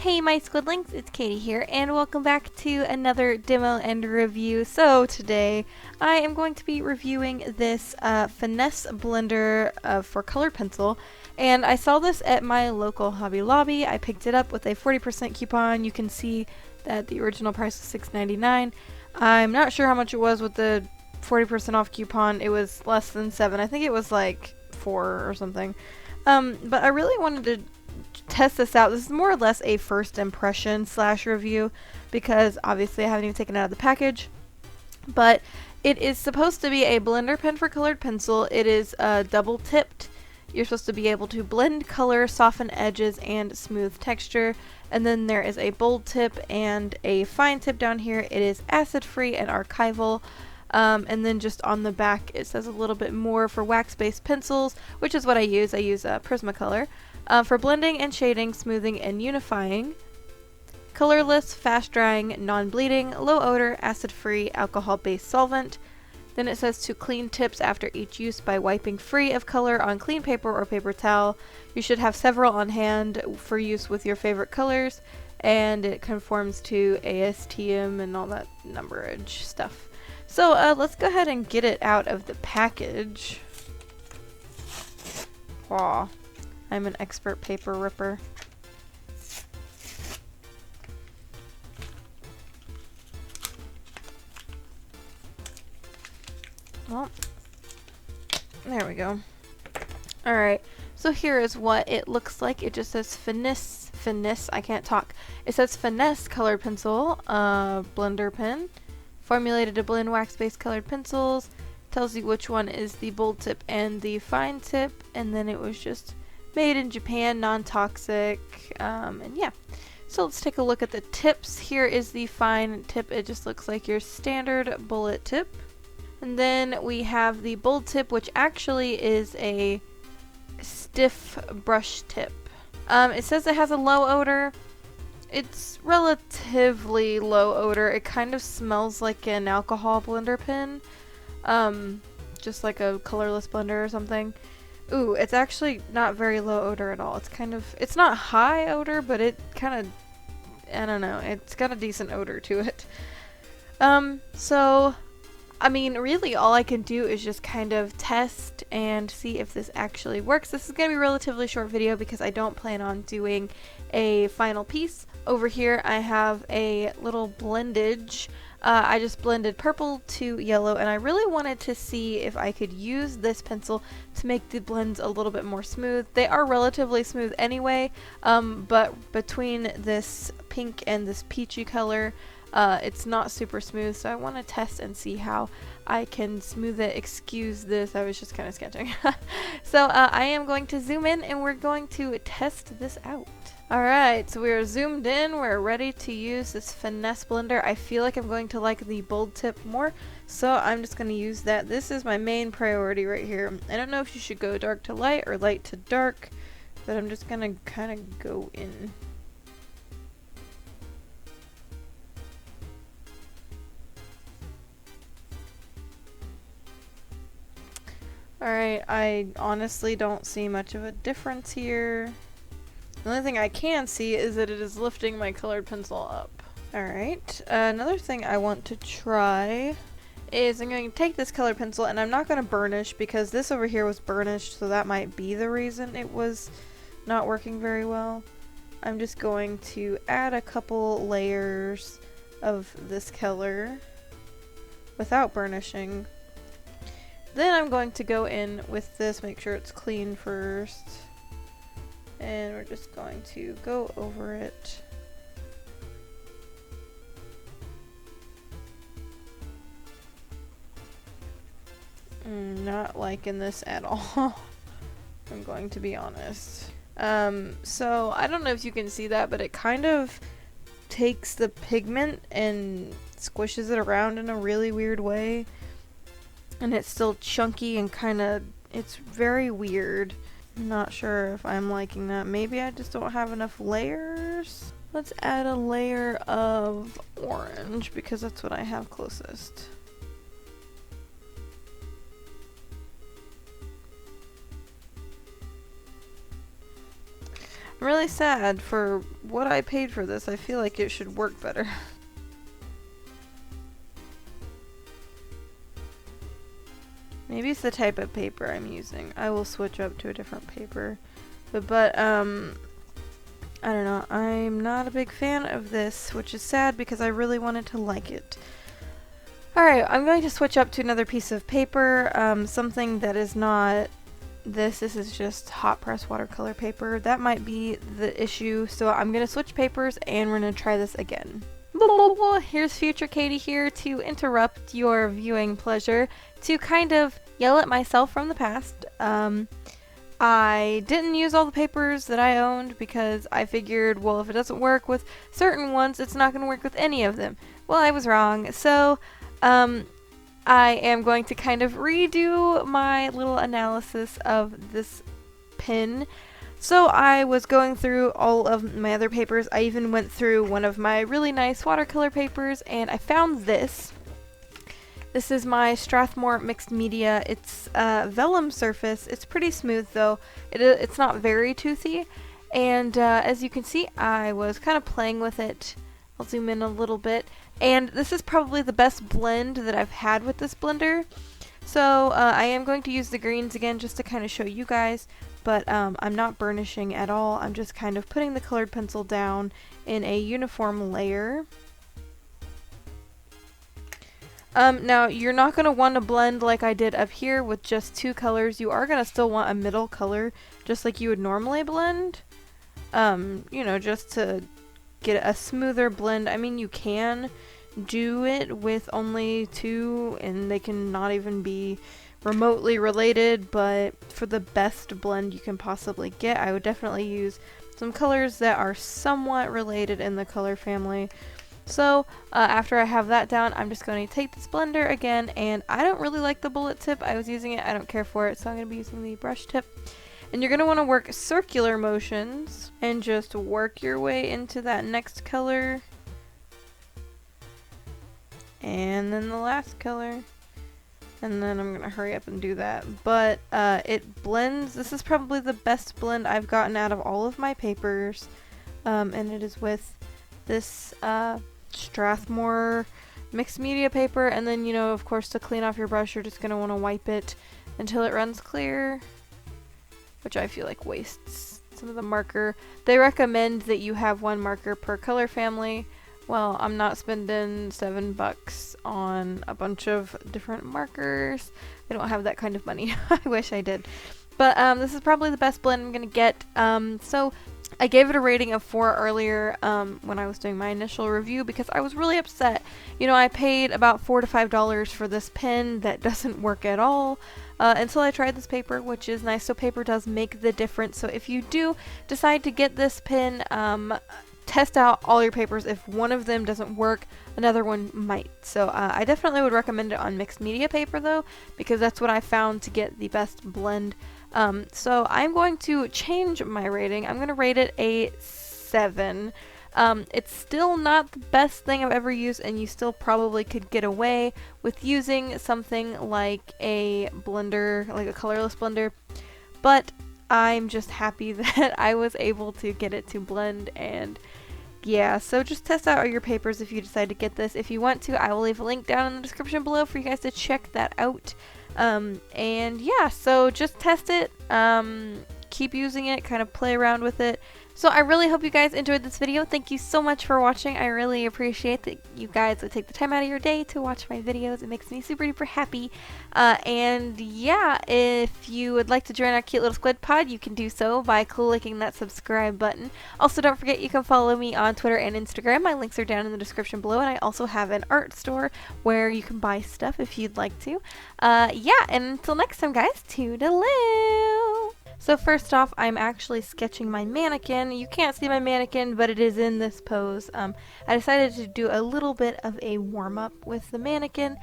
Hey my Squidlings, it's Katie here, and welcome back to another demo and review. So today I am going to be reviewing this Finesse blender for colored pencil, and I saw this at my local Hobby Lobby. I picked it up with a 40% coupon. You can see that the original price was $6.99. I'm not sure how much it was with the 40% off coupon. It was less than $7. I think it was like $4 or something. But I really wanted to test this out. This is more or less a first impression slash review because obviously I haven't even taken it out of the package, but it is supposed to be a blender pen for colored pencil. It is double tipped. You're supposed to be able to blend color, soften edges, and smooth texture. And then there is a bold tip and a fine tip down here. It is acid free and archival. And then just on the back it says a little bit more for wax-based pencils, which is what I use. I use Prismacolor. For blending and shading, smoothing, and unifying. Colorless, fast-drying, non-bleeding, low odor, acid-free, alcohol-based solvent. Then it says to clean tips after each use by wiping free of color on clean paper or paper towel. You should have several on hand for use with your favorite colors, and it conforms to ASTM and all that numberage stuff. So let's go ahead and get it out of the package. Aw. I'm an expert paper ripper. Well, there we go. Alright, so here is what it looks like. It just says Finesse, I can't talk. It says Finesse colored pencil, blender pen, formulated to blend wax-based colored pencils. Tells you which one is the bold tip and the fine tip, and then it was just made in Japan, non-toxic, and yeah. So let's take a look at the tips. Here is the fine tip. It just looks like your standard bullet tip. And then we have the bold tip, which actually is a stiff brush tip. It says it has a low odor. It's relatively low odor. It kind of smells like an alcohol blender pen. Just like a colorless blender or something. Ooh, it's actually not very low odor at all. It's kind of, it's not high odor, but it kind of, I don't know, it's got a decent odor to it. So, I mean, really all I can do is just kind of test and see if this actually works. This is going to be a relatively short video because I don't plan on doing a final piece. Over here I have a little blendage. I just blended purple to yellow, and I really wanted to see if I could use this pencil to make the blends a little bit more smooth. They are relatively smooth anyway, but between this pink and this peachy color, it's not super smooth, so I want to test and see how I can smooth it. Excuse this, I was just kind of sketching. So I am going to zoom in and we're going to test this out. Alright, so we're zoomed in, we're ready to use this Finesse blender. I feel like I'm going to like the bold tip more, so I'm just going to use that. This is my main priority right here. I don't know if you should go dark to light or light to dark, but I'm just going to kind of go in. Alright, I honestly don't see much of a difference here. The only thing I can see is that it is lifting my colored pencil up. Alright, another thing I want to try is I'm going to take this colored pencil, and I'm not going to burnish because this over here was burnished, so that might be the reason it was not working very well. I'm just going to add a couple layers of this color without burnishing. Then I'm going to go in with this, make sure it's clean first. And we're just going to go over it. Not liking this at all. I'm going to be honest. So I don't know if you can see that, but it kind of takes the pigment and squishes it around in a really weird way. And it's still chunky and kind of, it's very weird. I'm not sure if I'm liking that. Maybe I just don't have enough layers. Let's add a layer of orange because that's what I have closest. I'm really sad for what I paid for this. I feel like it should work better. Maybe it's the type of paper I'm using. I will switch up to a different paper. But I don't know. I'm not a big fan of this, which is sad because I really wanted to like it. Alright, I'm going to switch up to another piece of paper. Something that is not this. This is just hot press watercolor paper. That might be the issue. So I'm going to switch papers and we're going to try this again. Here's future Katie here to interrupt your viewing pleasure to kind of yell at myself from the past. I didn't use all the papers that I owned because I figured, well, if it doesn't work with certain ones, it's not going to work with any of them. Well, I was wrong. So, I am going to kind of redo my little analysis of this pen. So I was going through all of my other papers. I even went through one of my really nice watercolor papers and I found this. This is my Strathmore Mixed Media. It's vellum surface. It's pretty smooth though. It's not very toothy. And as you can see, I was kind of playing with it. I'll zoom in a little bit. And this is probably the best blend that I've had with this blender. So I am going to use the greens again just to kind of show you guys. But I'm not burnishing at all. I'm just kind of putting the colored pencil down in a uniform layer. Now, you're not going to want to blend like I did up here with just two colors. You are going to still want a middle color, just like you would normally blend. You know, just to get a smoother blend. I mean, you can do it with only two, and they can not even be remotely related, but for the best blend you can possibly get, I would definitely use some colors that are somewhat related in the color family. So after I have that down, I'm just going to take this blender again, and I don't really like the bullet tip. I was using it, I don't care for it, so I'm going to be using the brush tip. And you're going to want to work circular motions and just work your way into that next color. And then the last color. And then I'm going to hurry up and do that. But it blends. This is probably the best blend I've gotten out of all of my papers. And it is with this Strathmore Mixed Media paper. And then, you know, of course, to clean off your brush, you're just going to want to wipe it until it runs clear. Which I feel like wastes some of the marker. They recommend that you have one marker per color family. Well, I'm not spending $7 on a bunch of different markers. I don't have that kind of money. I wish I did. But this is probably the best blend I'm going to get. So I gave it a rating of 4 earlier when I was doing my initial review because I was really upset. You know, I paid about $4 to $5 for this pen that doesn't work at all until I tried this paper, which is nice. So paper does make the difference. So if you do decide to get this pen, test out all your papers. If one of them doesn't work, another one might. So I definitely would recommend it on mixed media paper though, because that's what I found to get the best blend. So I'm going to change my rating. I'm going to rate it a 7. It's still not the best thing I've ever used, and you still probably could get away with using something like a blender, like a colorless blender, but I'm just happy that I was able to get it to blend. And yeah, so just test out all your papers if you decide to get this. If you want to, I will leave a link down in the description below for you guys to check that out. And yeah, so just test it, keep using it, kind of play around with it. So I really hope you guys enjoyed this video. Thank you so much for watching. I really appreciate that you guys would take the time out of your day to watch my videos. It makes me super duper happy. And yeah, if you would like to join our cute little squid pod, you can do so by clicking that subscribe button. Also, don't forget you can follow me on Twitter and Instagram. My links are down in the description below, and I also have an art store where you can buy stuff if you'd like to. Yeah, and until next time, guys, toodaloo! So first off, I'm actually sketching my mannequin. You can't see my mannequin, but it is in this pose. I decided to do a little bit of a warm-up with the mannequin.